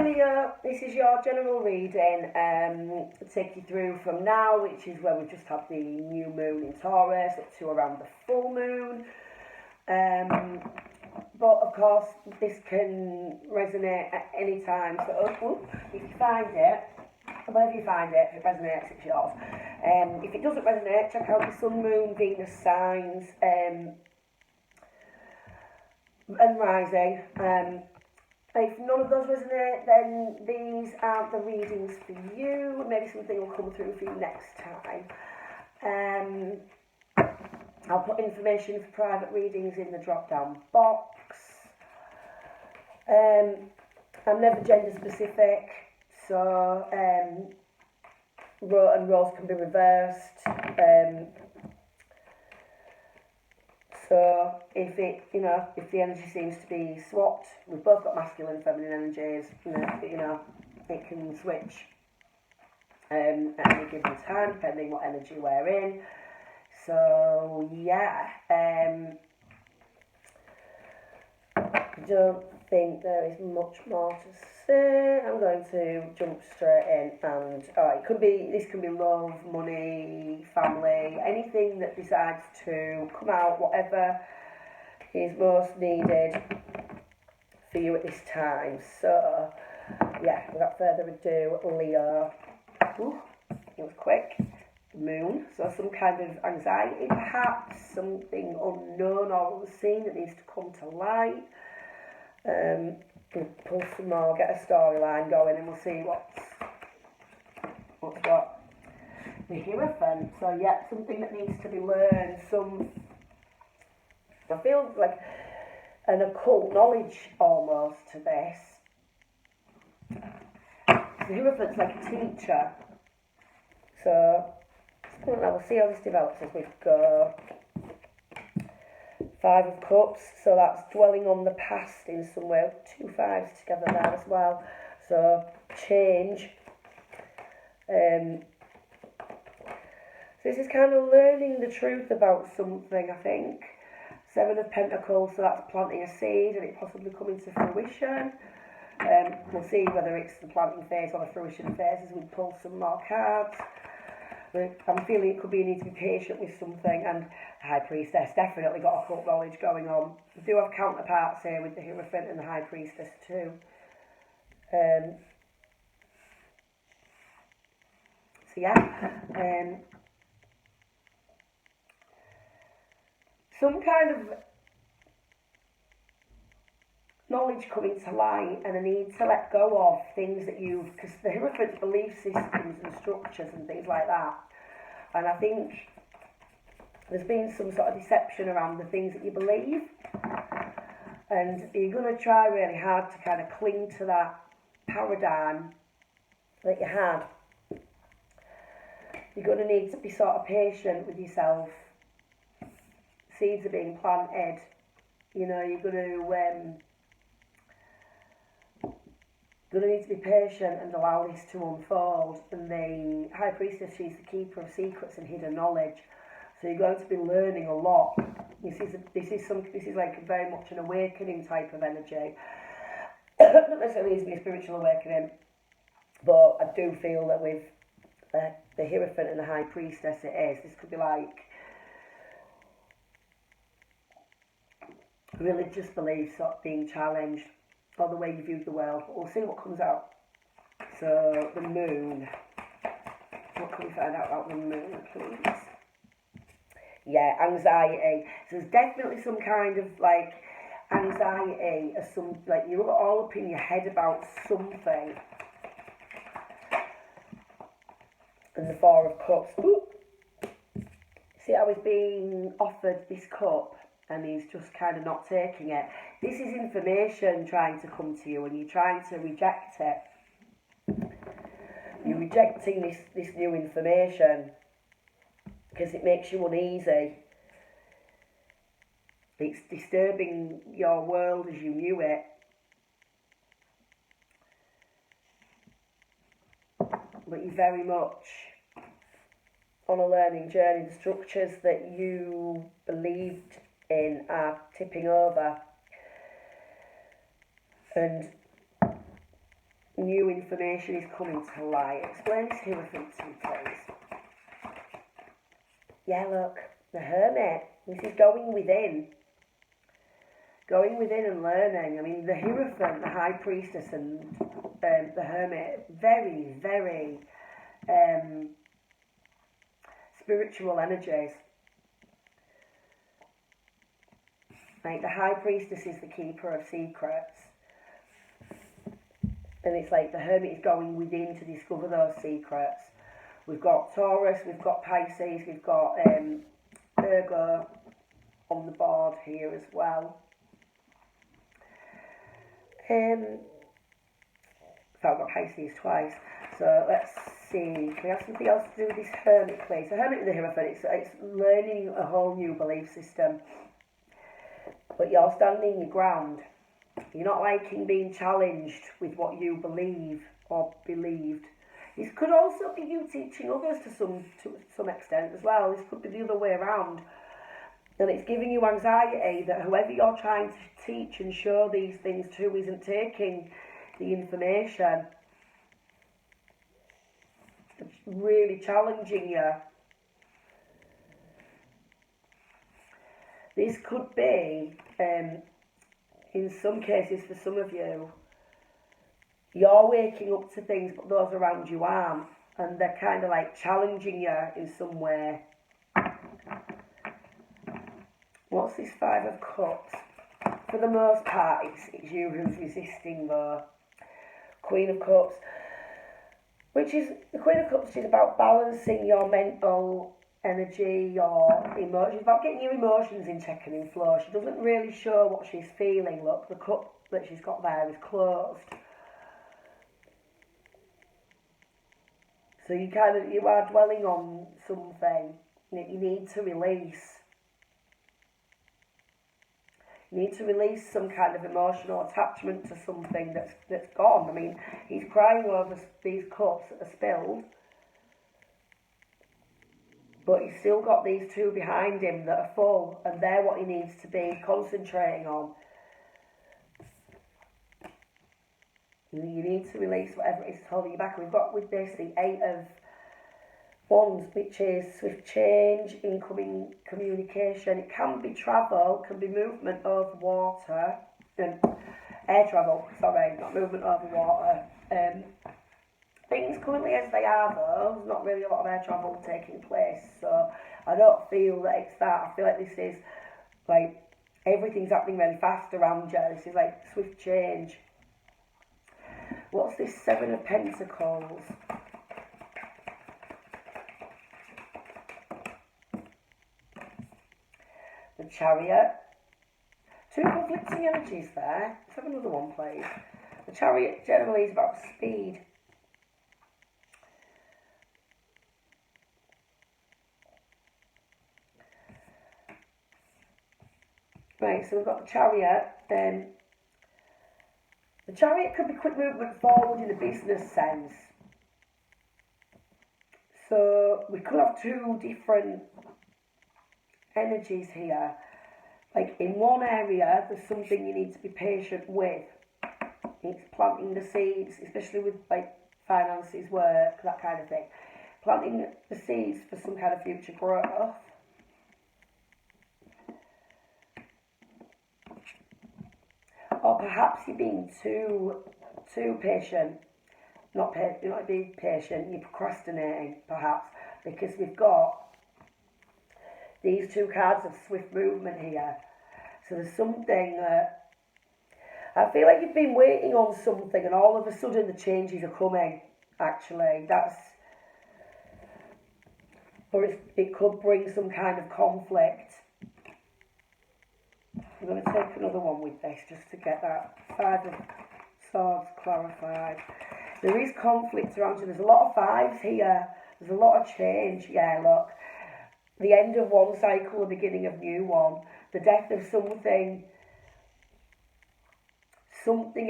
Leo, this is your general reading. I'll take you through from now, which is where we've just had the new moon in Taurus, up to around the full moon. But of course, this can resonate at any time. So if you find it, wherever you find it, if it resonates, it's yours. If it doesn't resonate, check out the Sun, Moon, Venus signs and rising. If none of those resonate, then these aren't the readings for you. Maybe something will come through for you next time. I'll put information for private readings in the drop-down box. I'm never gender specific, so roles can be reversed. So if if the energy seems to be swapped, we've both got masculine and feminine energies, it can switch at any given time, depending what energy we're in. So yeah, I don't think there is much more to say. I'm going to jump straight in, and this can be love, money, family, anything that decides to come out, whatever is most needed for you at this time. So yeah, without further ado, Leo. It was quick. Moon, so some kind of anxiety, perhaps something unknown or unseen that needs to come to light. We'll pull some more, get a storyline going, and we'll see what's what. The Hierophant, so yeah, something that needs to be learned, I feel like an occult knowledge almost to this. The Hierophant's like a teacher, so we'll see how this develops as we go. 5 of Cups, so that's dwelling on the past in some way. 2 5s together there as well. So change. So this is kind of learning the truth about something, I think. 7 of Pentacles, so that's planting a seed and it possibly coming to fruition. We'll see whether it's the planting phase or the fruition phase as we pull some more cards. I'm feeling it could be you need to be patient with something, and the High Priestess definitely got occult knowledge going on. We do have counterparts here with the Hierophant and the High Priestess too. So yeah, some kind of knowledge coming to light, and a need to let go of things that because the Hierophant's belief systems and structures and things like that, and I think there's been some sort of deception around the things that you believe, and you're going to try really hard to kind of cling to that paradigm that you had. You're going to need to be sort of patient with yourself. Seeds are being planted, you're going to need to be patient and allow this to unfold. And the High Priestess, she's the keeper of secrets and hidden knowledge. So you're going to be learning a lot. This is like very much an awakening type of energy. Not necessarily needs to be a spiritual awakening, but I do feel that with the Hierophant and the High Priestess, this could be like religious beliefs sort of being challenged, or the way you view the world, but we'll see what comes out. So, the Moon. What can we find out about the Moon, please? Yeah, anxiety. So there's definitely some kind of, like, anxiety, or you're all up in your head about something. And the 4 of Cups. Ooh. See how he's being offered this cup, and he's just kind of not taking it. This is information trying to come to you, and you're trying to reject it. You're rejecting this new information because it makes you uneasy. It's disturbing your world as you knew it. But you're very much on a learning journey. The structures that you believed in are tipping over, and new information is coming to light. Explain this Hierophant to me, please. Yeah, look, the Hermit. This is going within. Going within and learning. I mean, the Hierophant, the High Priestess, and the Hermit, very, very spiritual energies. Like, the High Priestess is the keeper of secrets. And it's like the Hermit is going within to discover those secrets. We've got Taurus, we've got Pisces, we've got Virgo on the board here as well. So I've got Pisces twice. So let's see. Can we have something else to do with this Hermit, please? The Hermit and the Hierophant, it's learning a whole new belief system. But you're standing your ground. You're not liking being challenged with what you believe or believed. This could also be you teaching others to some extent as well. This could be the other way around. And it's giving you anxiety that whoever you're trying to teach and show these things to isn't taking the information. It's really challenging you. This could be, in some cases for some of you, you're waking up to things but those around you aren't. And they're kind of like challenging you in some way. What's this Five of Cups? For the most part, it's you who's resisting though. Queen of Cups. The Queen of Cups is about balancing your mental energy, your emotions, about getting your emotions in check and in flow. She doesn't really show what she's feeling. Look, the cup that she's got there is closed. So you are dwelling on something that you need to release. You need to release some kind of emotional attachment to something that's gone. I mean, he's crying over these cups that are spilled, but he's still got these two behind him that are full, and they're what he needs to be concentrating on. You need to release whatever it is holding you back. We've got with this the Eight of Wands, which is swift change, incoming communication. It can be travel, can be movement over water, air travel, sorry, not movement over water. Things currently as they are though, there's not really a lot of air travel taking place, so I don't feel that it's that. I feel like this is like everything's happening really fast around you. This is like swift change. What's this Seven of Pentacles? The Chariot. Two conflicting energies there. Let's have another one, please. The Chariot generally is about speed. Right, so we've got the Chariot. The Chariot could be quick movement forward in a business sense. So we could have two different energies here. Like in one area, there's something you need to be patient with. It's planting the seeds, especially with like finances, work, that kind of thing. Planting the seeds for some kind of future growth. Or perhaps you're being too patient. You're not being patient, you're procrastinating, perhaps, because we've got these two cards of swift movement here. So there's something that I feel like you've been waiting on something and all of a sudden the changes are coming, actually. Or it could bring some kind of conflict. I'm going to take another one with this just to get that Five of Swords clarified. There is conflict around you. There's a lot of fives here. There's a lot of change. Yeah, look. The end of one cycle, the beginning of new one. The death of something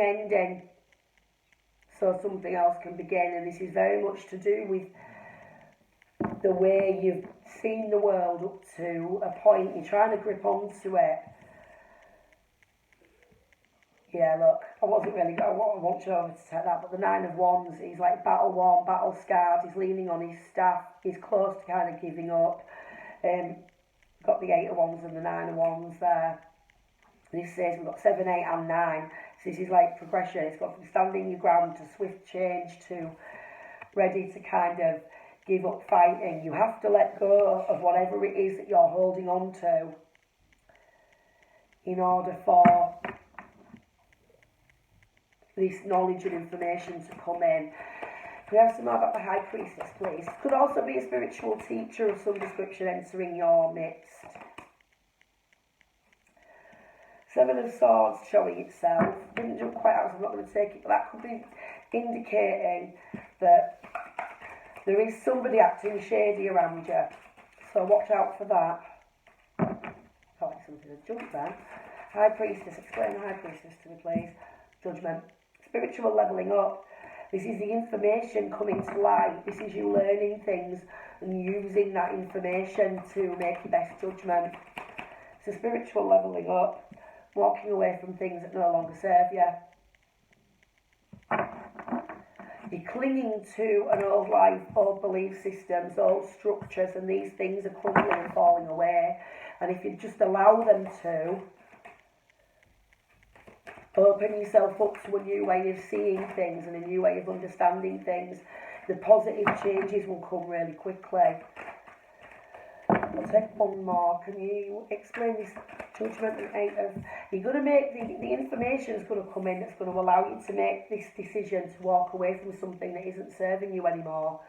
ending, so something else can begin. And this is very much to do with the way you've seen the world up to a point. You're trying to grip onto it. Yeah, look, I wasn't really I want you over to take that, but the Nine of Wands, he's like battle worn, battle scarred, he's leaning on his staff, he's close to kind of giving up. Got the Eight of Wands and the Nine of Wands there. And this says we've got 7, 8 and 9. So this is like progression. It's got from standing your ground to swift change to ready to kind of give up fighting. You have to let go of whatever it is that you're holding on to in order for this knowledge and information to come in. Can we have some more about the High Priestess, please? Could also be a spiritual teacher of some description entering your midst. Seven of Swords showing itself. Didn't jump quite out, so I'm not going to take it, but that could be indicating that there is somebody acting shady around you. So watch out for that. Felt like something had jumped there. High Priestess, explain the High Priestess to me, please. Judgment. Spiritual levelling up. This is the information coming to light. This is you learning things and using that information to make your best judgment. So spiritual levelling up, walking away from things that no longer serve you. You're clinging to an old life, old belief systems, old structures, and these things are crumbling and falling away. And if you just allow them to, open yourself up to a new way of seeing things and a new way of understanding things, the positive changes will come really quickly. I'll take one more. Can you explain this judgment and Eight of... You're going to make the information is going to come in that's going to allow you to make this decision to walk away from something that isn't serving you anymore.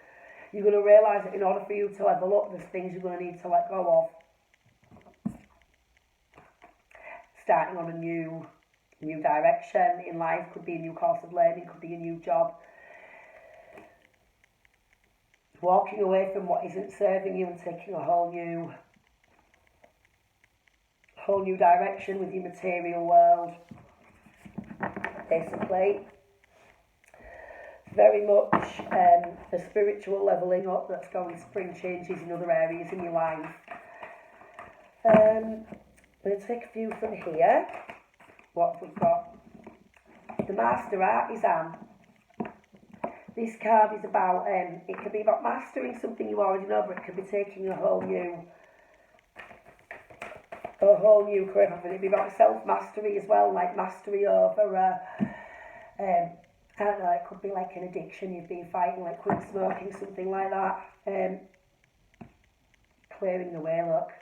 You're going to realise that in order for you to level up, there's things you're going to need to let go of. Starting on a new direction in life, could be a new course of learning, could be a new job. Walking away from what isn't serving you and taking a whole new direction with your material world. Basically, very much a spiritual levelling up that's going to bring changes in other areas in your life. I'm going to take a few from here. What we've got, the Master Artisan. This card is about, it can be about mastering something you already know, but it can be taking a whole new career path. It'd be about self-mastery as well, like mastery over, I don't know, it could be like an addiction you've been fighting, like quit smoking, something like that. Clearing the way, look.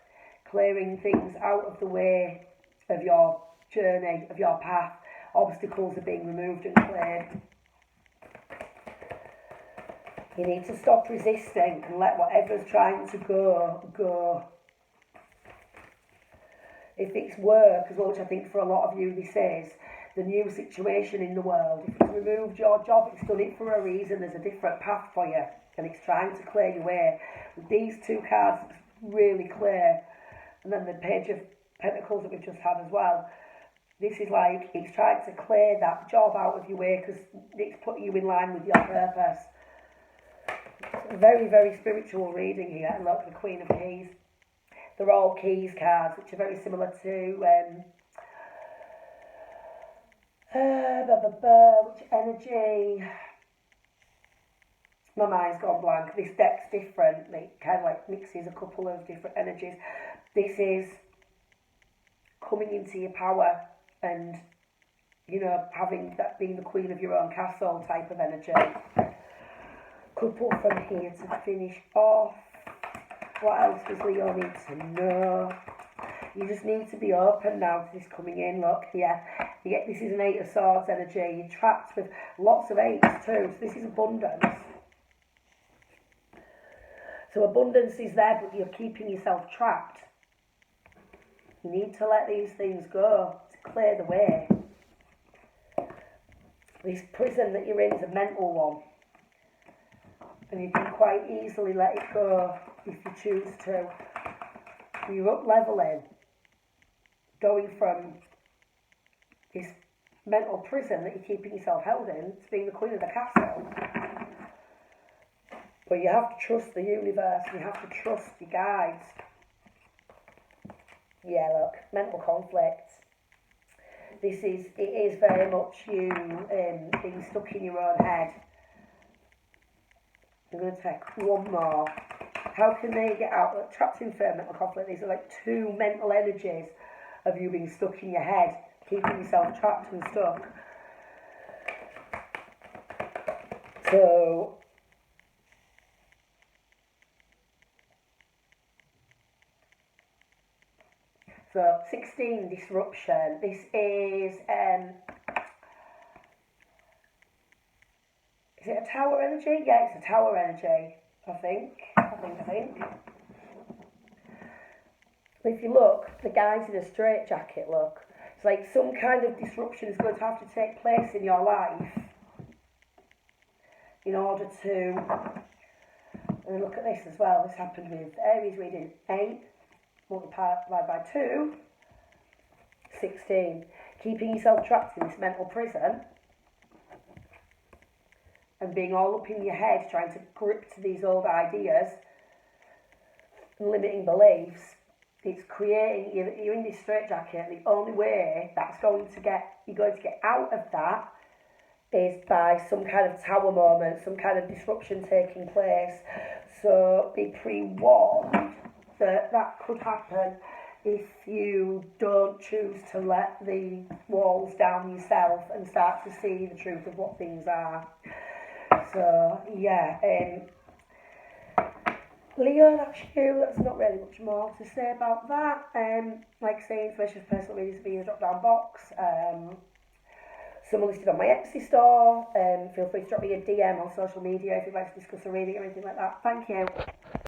Clearing things out of the way of your journey, of your path. Obstacles are being removed and cleared. You need to stop resisting and let whatever's trying to go. If it's work as well, which I think for a lot of you this is, the new situation in the world, if it's removed your job, it's done it for a reason, there's a different path for you, and it's trying to clear your way. With these two cards, it's really clear, and then the Page of Pentacles that we've just had as well, this is like, it's trying to clear that job out of your way because it's putting you in line with your purpose. Very, very spiritual reading here. And look, the Queen of Keys. They're all keys cards, which are very similar to which energy? My mind's gone blank. This deck's different. It kind of like mixes a couple of different energies. This is coming into your power and, you know, having that, being the queen of your own castle type of energy. Couple from here to finish off. What else does Leo need to know? You just need to be open now to this coming in. Look, yeah, this is an Eight of Swords energy. You're trapped with lots of eights too. So this is abundance. So abundance is there, but you're keeping yourself trapped. You need to let these things go to clear the way. This prison that you're in is a mental one. And you can quite easily let it go if you choose to. You're up leveling, going from this mental prison that you're keeping yourself held in to being the queen of the castle. But you have to trust the universe, you have to trust your guides. Yeah, look, mental conflict. it is very much you being stuck in your own head. I'm going to take one more. How can they get out? Like, trapped in fear, mental conflict. These are like two mental energies of you being stuck in your head, keeping yourself trapped and stuck. So, 16, disruption. This is it a tower energy? Yeah, it's a tower energy, I think. If you look, the guys in a straitjacket, look. It's like some kind of disruption is going to have to take place in your life in order to... And look at this as well. This happened with Aries reading 8, multiplied by 2, 16. Keeping yourself trapped in this mental prison and being all up in your head, trying to grip to these old ideas and limiting beliefs. It's creating, you're in this straitjacket. The only way you're going to get out of that is by some kind of tower moment, some kind of disruption taking place. So be pre-warned that could happen if you don't choose to let the walls down yourself and start to see the truth of what things are. So, yeah, Leo, that's you. There's not really much more to say about that. Like I say, information for personal readings will be in the drop-down box. Some are listed on my Etsy store. Feel free to drop me a DM on social media if you'd like to discuss a reading or anything like that. Thank you.